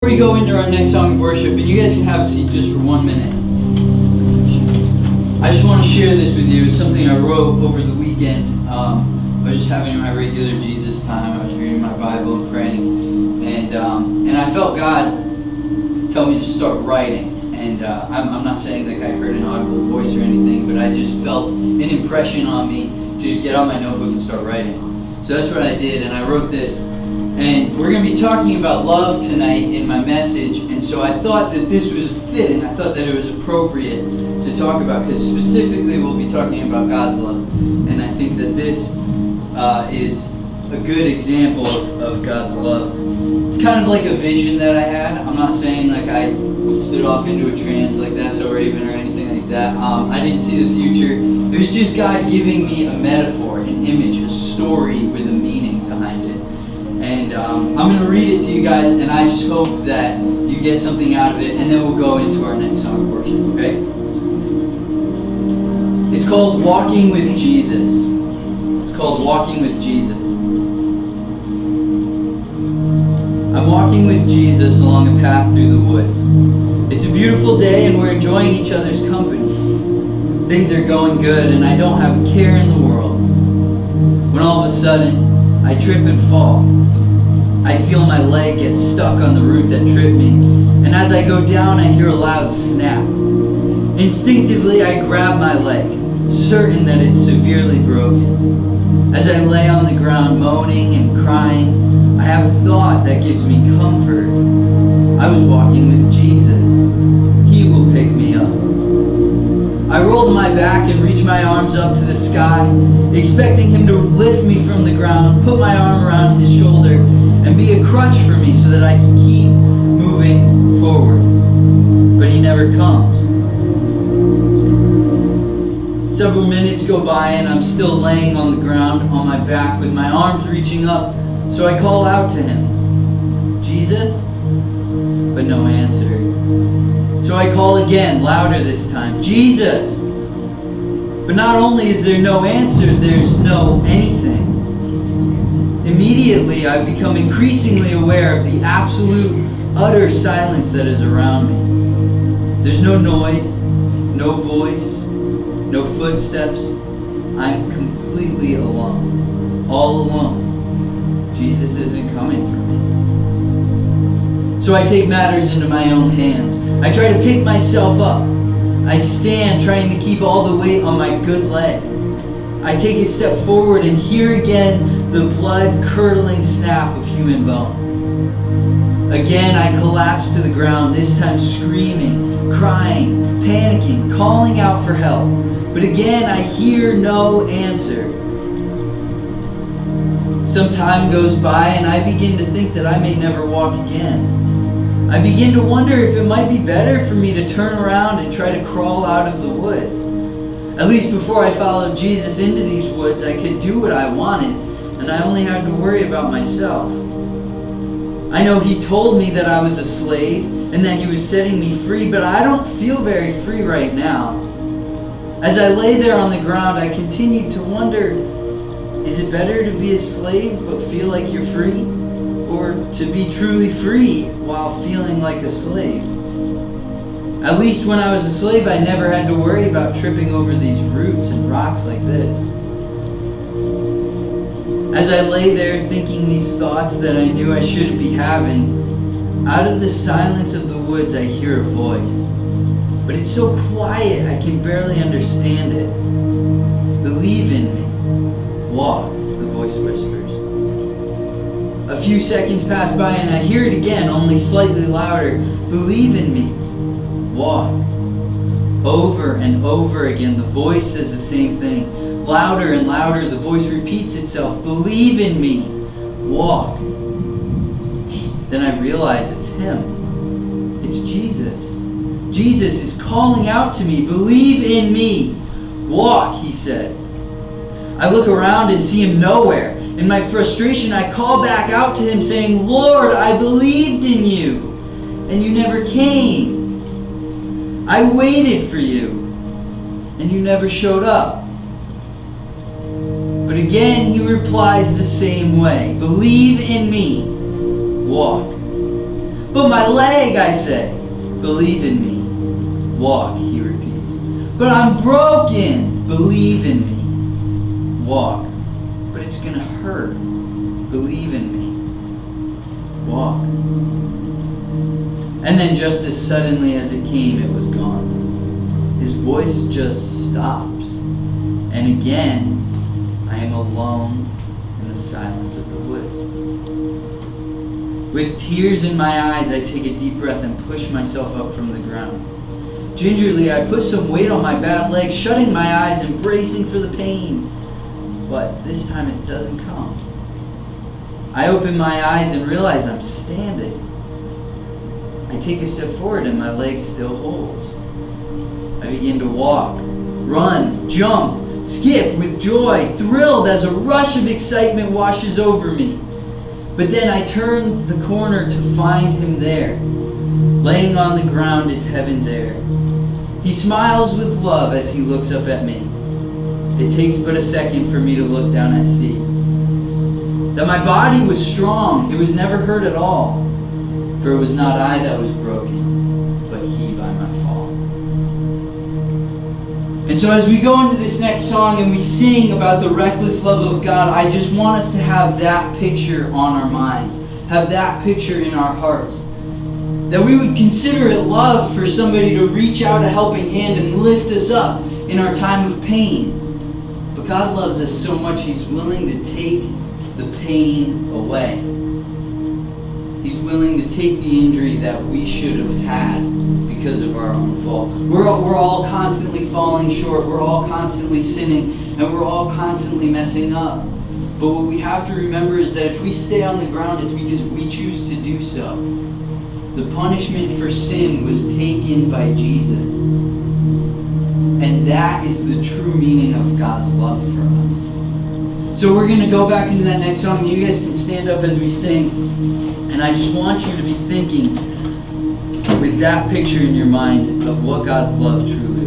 Before we go into our next song of worship, and you guys can have a seat just for 1 minute. I just want to share this with you. It's something I wrote over the weekend. I was just having my regular Jesus time. I was reading my Bible and praying, and I felt God tell me to start writing. And I'm not saying like I heard an audible voice or anything, but I just felt an impression on me to just get out my notebook and start writing. So that's what I did, and I wrote this. And we're going to be talking about love tonight in my message, and so I thought that this was fitting. I thought that it was appropriate to talk about, because specifically we'll be talking about God's love. And I think that this is a good example of God's love. It's kind of like a vision that I had. I'm not saying like I stood off into a trance like that's so Raven or anything like that. I didn't see the future. It was just God giving me a metaphor, an image, a story with a meaning behind it. And I'm going to read it to you guys, and I just hope that you get something out of it, and then we'll go into our next song of worship, okay? It's called Walking with Jesus. It's called Walking with Jesus. I'm walking with Jesus along a path through the woods. It's a beautiful day, and we're enjoying each other's company. Things are going good, and I don't have a care in the world. When all of a sudden, I trip and fall. I feel my leg get stuck on the root that tripped me, and as I go down, I hear a loud snap. Instinctively, I grab my leg, certain that it's severely broken. As I lay on the ground, moaning and crying, I have a thought that gives me comfort. I was walking with Jesus. He will pick me up. I rolled my back and reached my arms up to the sky, expecting him to lift me from the ground, put my arm around his shoulder, and be a crutch for me so that I can keep moving forward. But he never comes. Several minutes go by and I'm still laying on the ground on my back with my arms reaching up, so I call out to him, "Jesus?" But no answer. So I call again, louder this time, "Jesus!" But not only is there no answer, there's no anything. Immediately, I've become increasingly aware of the absolute, utter silence that is around me. There's no noise, no voice, no footsteps. I'm completely alone, all alone. Jesus isn't coming for me. So I take matters into my own hands. I try to pick myself up. I stand trying to keep all the weight on my good leg. I take a step forward and hear again the blood-curdling snap of human bone. Again I collapse to the ground, this time screaming, crying, panicking, calling out for help. But again I hear no answer. Some time goes by and I begin to think that I may never walk again. I begin to wonder if it might be better for me to turn around and try to crawl out of the woods. At least before I followed Jesus into these woods, I could do what I wanted, and I only had to worry about myself. I know he told me that I was a slave and that he was setting me free, but I don't feel very free right now. As I lay there on the ground, I continued to wonder, is it better to be a slave but feel like you're free? Or to be truly free while feeling like a slave? At least when I was a slave, I never had to worry about tripping over these roots and rocks like this. As I lay there thinking these thoughts that I knew I shouldn't be having, out of the silence of the woods I hear a voice. But it's so quiet I can barely understand it. "Believe in me. Walk," the voice whispers. A few seconds pass by and I hear it again, only slightly louder. "Believe in me. Walk." Over and over again, the voice says the same thing. Louder and louder, the voice repeats itself. "Believe in me. Walk." Then I realize it's him. It's Jesus. Jesus is calling out to me. "Believe in me. Walk," he says. I look around and see him nowhere. In my frustration, I call back out to him saying, "Lord, I believed in you, and you never came. I waited for you, and you never showed up." But again, he replies the same way. "Believe in me. Walk." But my leg, I say, believe in me. Walk, he repeats. But I'm broken. Believe in me. Walk. But it's going to hurt. Believe in me. Walk. And then just as suddenly as it came, it was gone. His voice just stops. And again, I am alone in the silence of the woods. With tears in my eyes, I take a deep breath and push myself up from the ground. Gingerly, I put some weight on my bad leg, shutting my eyes and bracing for the pain. But this time it doesn't come. I open my eyes and realize I'm standing. I take a step forward and my leg still holds. I begin to walk, run, jump, skip with joy, thrilled as a rush of excitement washes over me. But then I turn the corner to find him there. Laying on the ground is heaven's air. He smiles with love as he looks up at me. It takes but a second for me to look down and see that my body was strong. It was never hurt at all. For it was not I that was broken, but he by my fall. And so as we go into this next song and we sing about the reckless love of God, I just want us to have that picture on our minds. Have that picture in our hearts. That we would consider it love for somebody to reach out a helping hand and lift us up in our time of pain. But God loves us so much, He's willing to take the pain away. He's willing to take the injury that we should have had because of our own fault. We're all constantly falling short. We're all constantly sinning. And we're all constantly messing up. But what we have to remember is that if we stay on the ground, it's because we choose to do so. The punishment for sin was taken by Jesus. And that is the true meaning of God's love for us. So we're going to go back into that next song. You guys can stand up as we sing. And I just want you to be thinking with that picture in your mind of what God's love truly is.